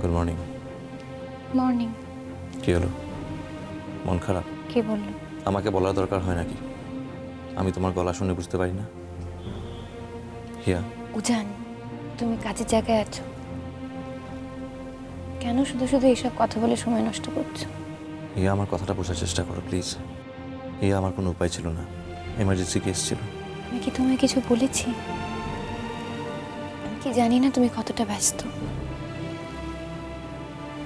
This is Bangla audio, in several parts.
Good morning. মর্নিং। কি হলো, মন খারাপ? কে বললো? আমাকে বলার দরকার হয় নাকি? আমি তোমার গলা শুনে বুঝতে পারি না? হিয়া, উজান, তুমি কাজের জায়গায় আছো, কেন শুধু শুধু এইসব কথা বলে সময় নষ্ট করছো? হিয়া, আমার কথাটা বোঝার চেষ্টা করো প্লিজ। হিয়া, আমার কোনো উপায় ছিল না, এমার্জেন্সি কেস ছিল। আমি কি তোমায় কিছু বলেছি? আমি কি জানি না তুমি কতটা ব্যস্ত?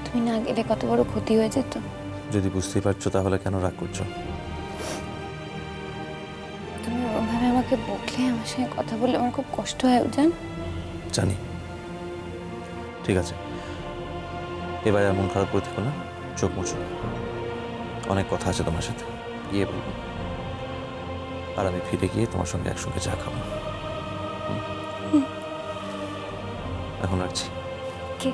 তুমি না গেলে কত বড় ক্ষতি হয়ে যেত। যদি বুঝতেই পারছো তাহলে কেন রাগ করছো? তুমি ওরমভাবে আমাকে বকলে, আমার সঙ্গে কথা বললে আমার খুব কষ্ট হয় উজান। জানি, ঠিক আছে, এবার আর মন খারাপ করে থেকো না, চোখ মুছো। অনেক কথা আছে তোমার সাথে, গিয়ে বলবো। আর আমি ফিরে গিয়ে তোমার সঙ্গে একসঙ্গে চা খাবো। এখন রাখছি। কে?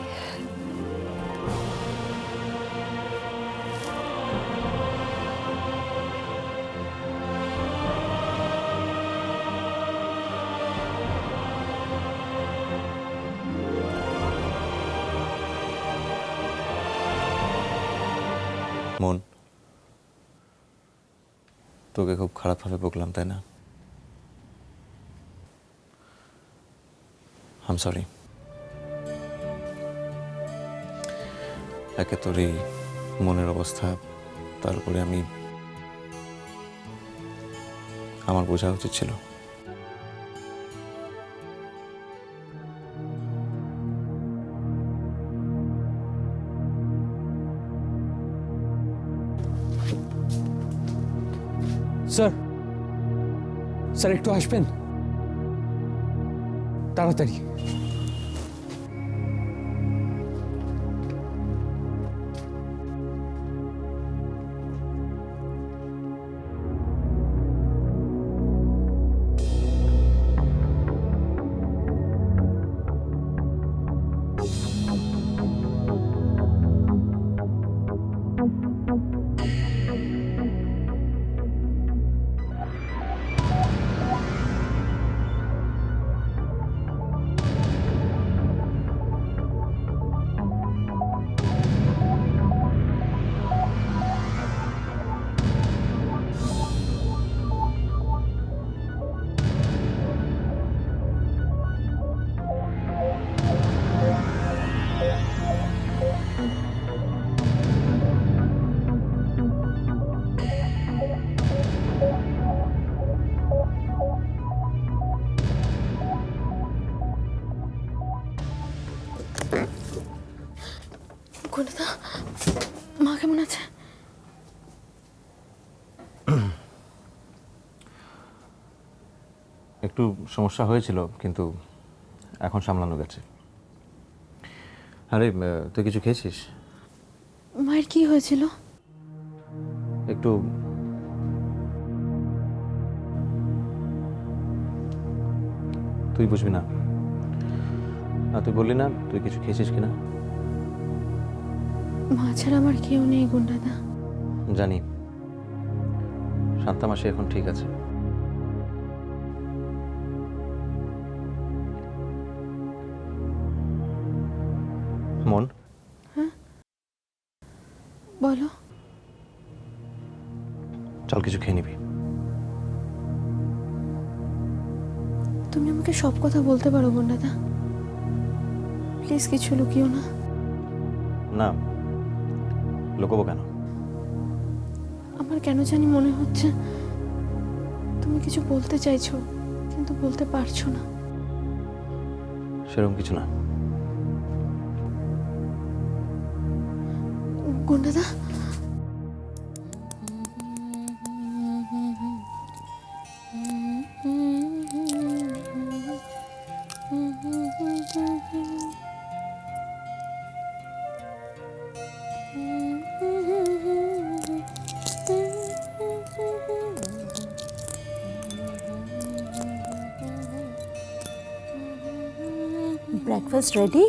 মন, তোকে খুব খারাপভাবে বকলাম তাই না? আম সরি। একে তোর এই মনের অবস্থা, তার উপরে আমার বোঝা উচিত ছিল। স্যার, স্যার একটু আসবেন তাড়াতাড়ি। গুণদা, মা কেমন আছে? একটু সমস্যা হয়েছিল, কিন্তু এখন সামলানো গেছে। আরে, তুই কিছু খেয়েছিস? মায়ের কি হয়েছিল? একটু তুই বুঝবি না। তুই বললি না তুই কিছু খেয়েছিস কিনা? মা ছাড়া আমার কেউ নেই গুন্ডাদা। জানি, শান্তা মাসি এখন ঠিক আছে। মন, বলো। চল কিছু খেয়ে নিবি। তুমি আমাকে সব কথা বলতে পারো গুন্ডাদা, প্লিজ কিছু লুকিও না। না, লুকোবো কেন? আমার কেন জানি মনে হচ্ছে তুমি কিছু বলতে চাইছো, কিন্তু বলতে পারছো না। সেরকম কিছু না। গুন্ডাদা, ব্রেকফাস্ট রেডি?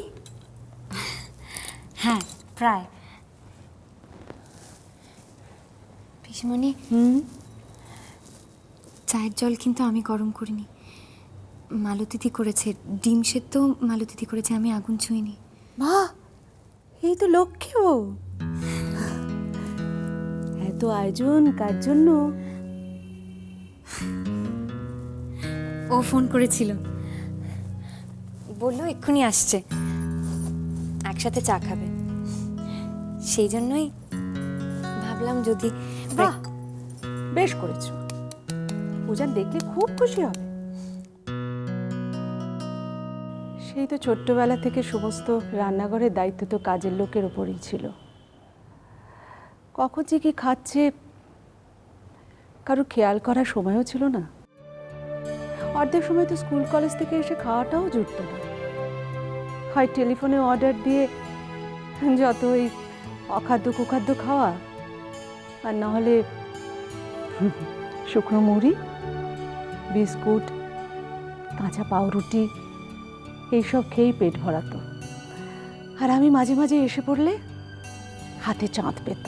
হ্যাঁ প্রায়। পিসমণি, চায়ের জল কিন্তু আমি গরম করিনি, মালতীদি করেছে। ডিম সেদ্ধ মালতীদি করেছে, আমি আগুন ছুঁইনি। মা, এই তো লক্ষ্মী ও, এত আয়োজন কার জন্য? ও ফোন করেছিল, বললো এক্ষুনি আসছে, একসাথে চা খাবে। সেই জন্যই ভাবলাম যদি বাহ, বেশ করেছো। পূজা দেখলে খুব খুশি হবে। সেই তো ছোট্টবেলা থেকে সমস্ত রান্নাঘরের দায়িত্ব তো কাজের লোকের ওপরই ছিল। কখন যে কি খাচ্ছে কারো খেয়াল করার সময়ও ছিল না। অর্ধেক সময় তো স্কুল কলেজ থেকে এসে খাওয়াটাও জুটত না। হয় টেলিফোনে অর্ডার দিয়ে যত ওই অখাদ্য কুখাদ্য খাওয়া, আর না হলে শুকনো মুড়ি, বিস্কুট, কাঁচা পাউরুটি এইসব খেয়েই পেট ভরাতো। আর আমি মাঝে মাঝে এসে পড়লে হাতে চাঁদ পেত।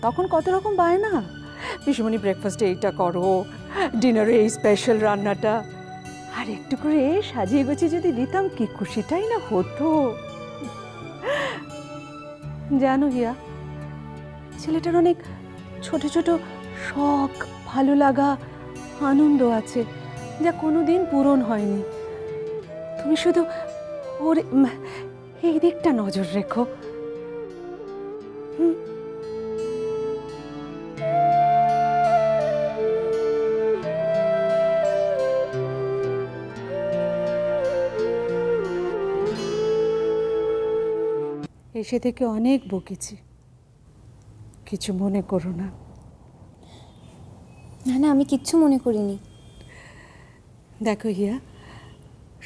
তখন কত রকম বায়না, পিসিমণি ব্রেকফাস্টে এইটা করো, ডিনারে এই স্পেশাল রান্নাটা। আর একটু করে সাজিয়ে গুছিয়ে যদি দিতাম কি খুশিটাই না হতো। জানো হিয়া, ছেলেটার অনেক ছোট ছোট শখ, ভালো লাগা, আনন্দ আছে যা কোনোদিন পূরণ হয়নি। তুমি শুধু ওর এই দিকটা নজর রেখো। এসে থেকে অনেক বকেছি, কিছু মনে করো না। না না, আমি কিচ্ছু মনে করিনি। দেখো হিয়া,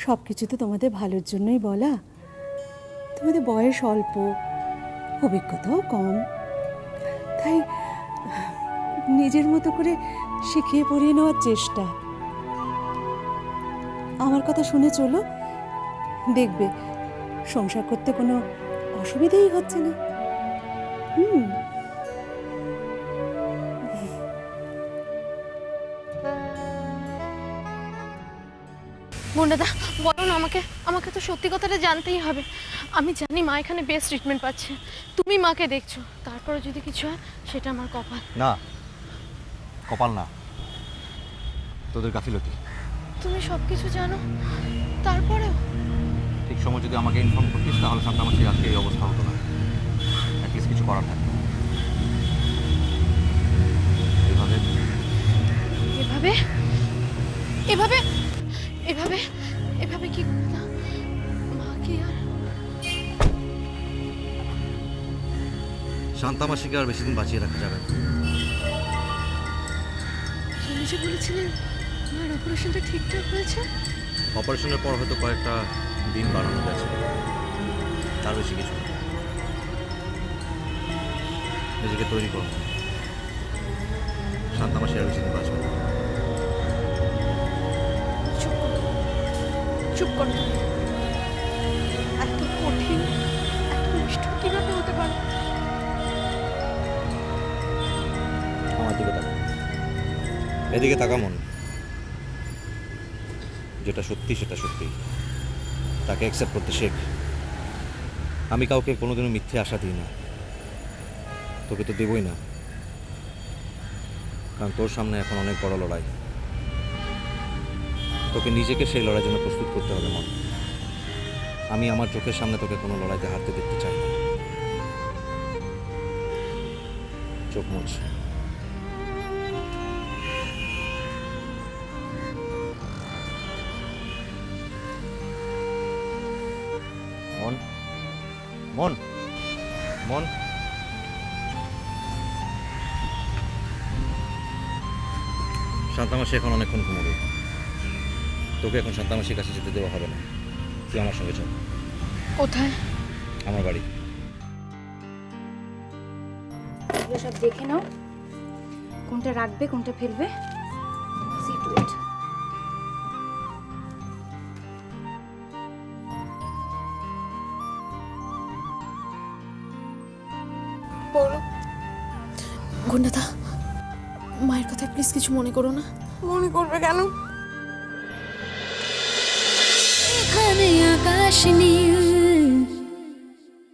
সব কিছু তো তোমাদের ভালোর জন্যই বলা। তোমাদের বয়স অল্প, অভিজ্ঞতাও কম, তাই নিজের মতো করে শিখিয়ে পড়িয়ে নেওয়ার চেষ্টা। আমার কথা শুনে চলো, দেখবে সংসার করতে কোনো অসুবিধেই হচ্ছে না। বন্ডাদা বলো না আমাকে, আমাকে তো সত্যি কথাটা জানতেই হবে। আমি জানি মা এখানে বেস্ট ট্রিটমেন্ট পাচ্ছে, তুমি মাকে দেখছো, তারপরে যদি কিছু হয় সেটা আমার কপাল। না, কপাল না, তোদের গাফিলতি। তুমি সব কিছু জানো তারপরেও? ঠিক সময় যদি আমাকে ইনফর্ম করতিস তাহলে সামনে আমার সেই আজকে এই অবস্থা হতো না। অ্যাটলিস্ট কিছু করার থাকতো। এভাবে এভাবে এভাবে এভাবে এভাবে কি না, মা কি আর শান্তামাসিকে আর বেশি দিন বাঁচিয়ে রাখা যাবে না। তুমি যে বলেছিলেন মার অপারেশনটা ঠিকঠাক হয়েছে। অপারেশনের পর হয়তো কয়েকটা দিন বাড়ানো গেছে, তার বেশি কিছু না। নিজেকে তৈরি করো, শান্তামাসি আর বেশি দিন বাঁচবে না। চুপ করো, চুপ করো তুমি। এত কঠিন, এত নিষ্ঠুর কিভাবে হতে পারে? আমার দিকে তাকা, এদিকে তাকা মন। যেটা সত্যি সেটা সত্যি, তাকে অ্যাকসেপ্ট করতে শেখ। আমি কাউকে কোনোদিনও মিথ্যে আশা দিই না, তোকে তো দেবই না, কারণ তোর সামনে এখন অনেক বড় লড়াই। তোকে নিজেকে সেই লড়াইয়ের জন্য প্রস্তুত করতে হবে মন। আমি আমার চোখের সামনে তোকে কোনো লড়াইতে হারতে দেখতে চাই না। চোখ মুছ। মন, মন, মন। শান্তামাসি এখন অনেকক্ষণ ঘুমাবে, তোকে এখন শান্তামাসির কাছে যেতে দেওয়া হবে না। তুই আমার সঙ্গে চল। কোথায়? আমার বাড়ি। এগুলো সব দেখে নাও, কোনটা রাখবে কোনটা ফেলবে। সি টু ইট। বলো গুন্ডাদা, মায়ের কথায় প্লিজ কিছু মনে করো না। মনে করবে কেন? এখানে আকাশ নীল।